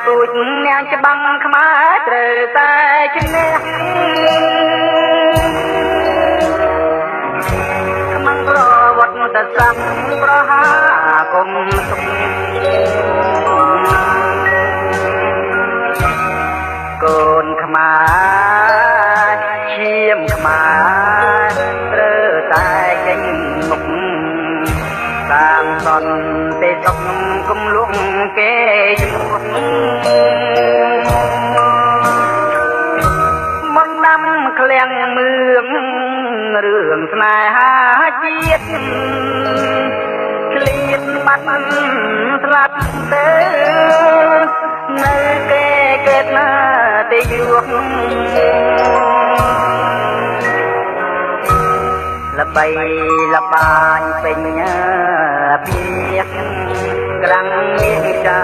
ទូចនាងច្បាំងខ្មែរត្រូវតែឈ្នះខ្មាំងប្រវត្តិសាស្ត្រប្រហាគុំសុខកូនខ្មែរឈាមខ្មែរត្រូវតែចេញមុខសាងសន់ទេសុខគុំលួងគេមុនដាំឃ្លាំងមឿងរឿងស្នេហាជាតិឆ្លៀតបាត់ស្លាប់ទៅនៅគេកេតណាទេយុគល្បីល្បាញពេញពីក្រាំងវិចា